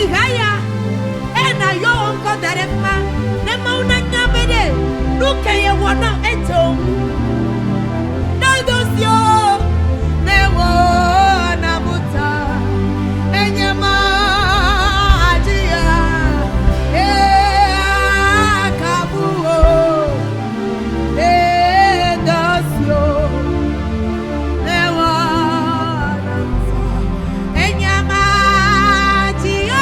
Chihaya, and I yo uncle that a man, the Mona Yamede, look at you one of it. No, those yo, they were Nabuta, and your magia, Kabuo, those yo, they were and your magia,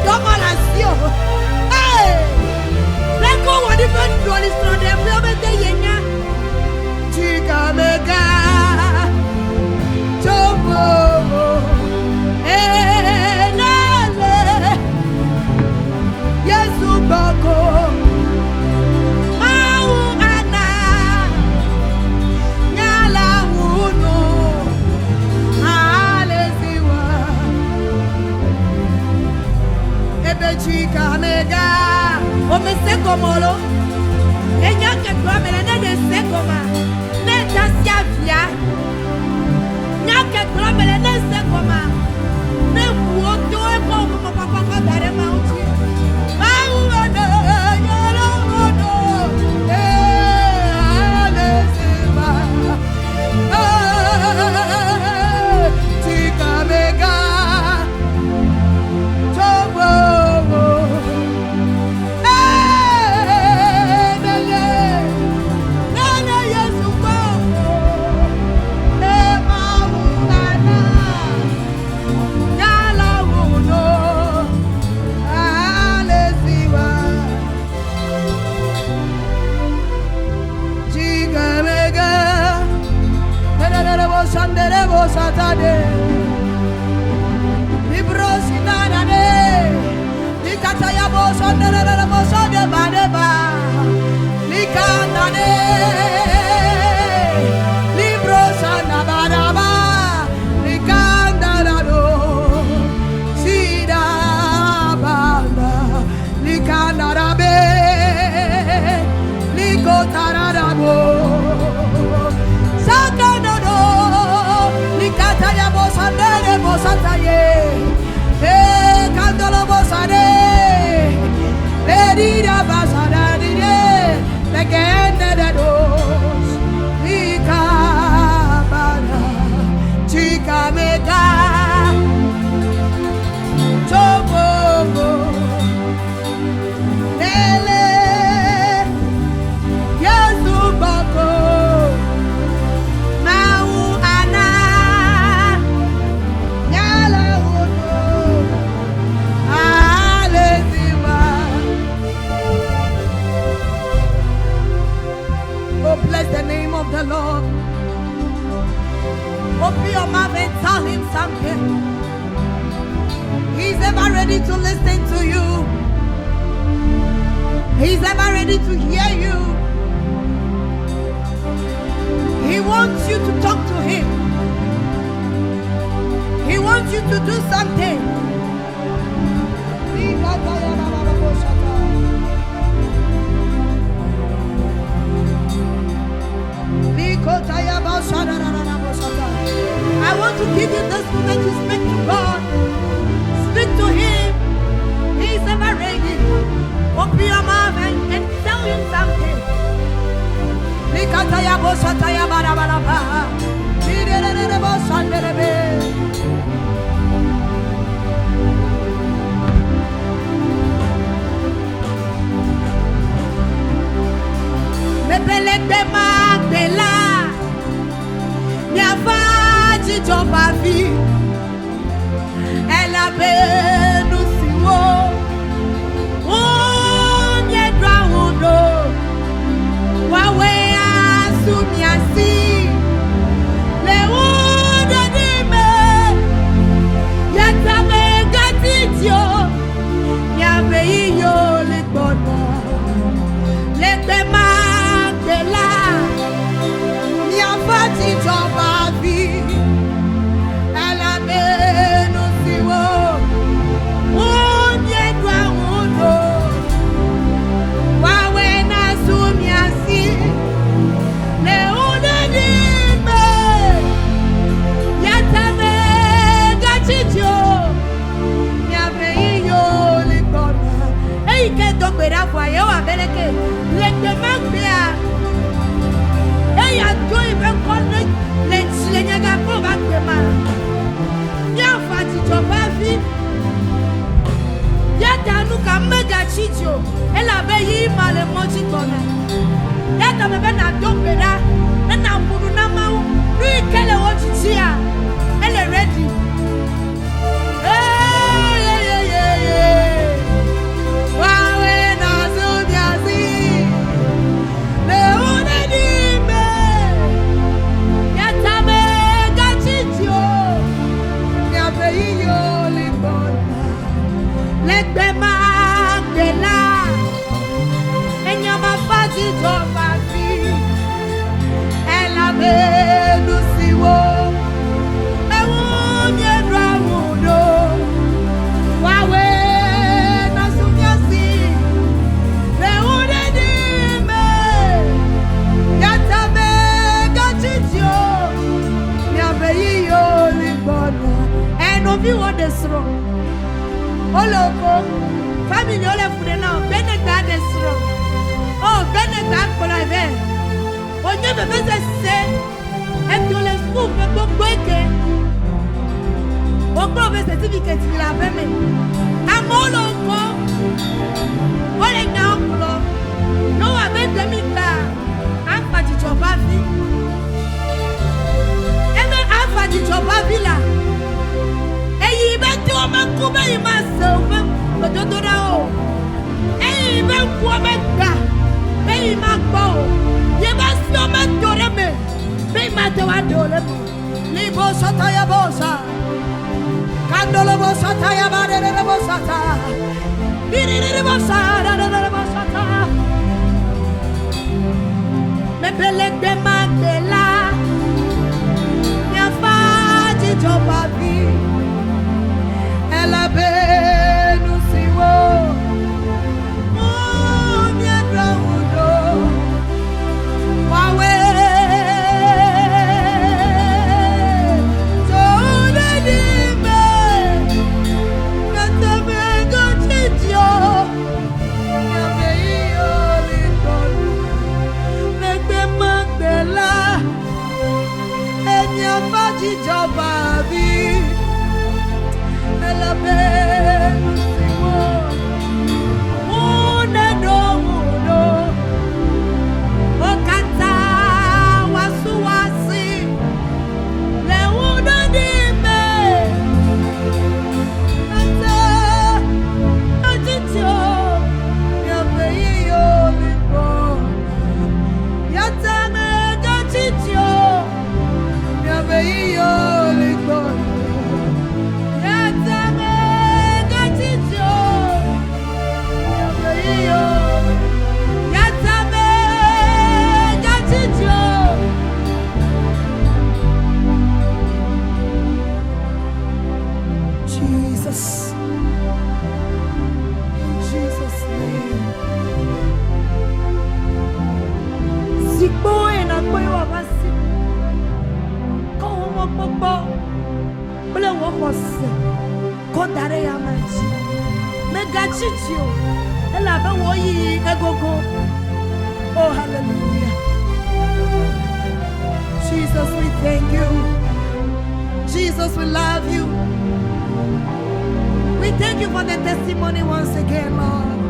Toma nació. chica mega, o me seco molo, ella que tú me la de seco ma, neta siafia, ya que tú me la de seco ma, ne puoto e como papá dare mauti, mauano, yolo, alesima, chica mega. Satade, Librosinane, Likataya Bosandere Bosade Badeba, Likanane, Librosana Badaba, Likandado, Sida Banda, Likandarabe, Likotarabo, Sakano. Kataya bosandere bosataye, kandolo bosade, lerida basadade, legende de dos, ikabana, chica mega, chobo, lele, yesu bako. Bless the name of the Lord. Open your mouth and tell him something. He's ever ready to listen to you. He's ever ready to hear you. He wants you to talk to him. He wants you to do something. I want to give you this moment to speak to God. Speak to him. He's ever ready. Open your mouth and tell him something. Me pelete magdela, mi avagi jopa vi, ela benu siwo, unye dra uno, wawe asumi asi, le uno dime, yatame gatitio, nyame iyo likbono, lete magdela, mi avagi jopa vi, ela benu siwo, unye dra uno, wawe asumi asi, le uno dime, yatame gatitio, nyame iyo likbono. Ei ke dogbera kwa yo abeleke le demaglia. Ei ajo ibe konne le chilenyaga ko bakema. Ya fati joba vi. Ya danu ka mega chijo. Ela be yi male moji kona. Ya ta me na dogbera na mburu na mawu. Ri kele wo chichia. Ele ready. desro. Oloko, family ole fure na benegba desro. Oh, benegba kolave. Onye bebe se et le scoop gbogbo eke. Ogbo be certificate la beme. Amoloko. Ole na okulo. No abe demita. Afa jijoba vi. Eme afa jijoba vila. Eyi be ti o ma ku be ma se o be ododora o. Eyi be ku o be gba. Eyi ma gbo o. Ye ba si o me dore me. Be ma te wa dore me. Libo sataya bosa. Kandolo bosa taya ba de bosa ta. Biri bosa de bosa ta. Me pele de mandela. Nya fa ti joba vi. Ela be no siwo. Oh, mi abraudo. Wawe. Jehovah be ela be siwo una do okata wasuwasi le una di me ata atitio ya be yo lipo ya tame atitio ya be yo Oh, hallelujah. Jesus, we thank you. Jesus, we love you. We thank you for the testimony once again, Lord.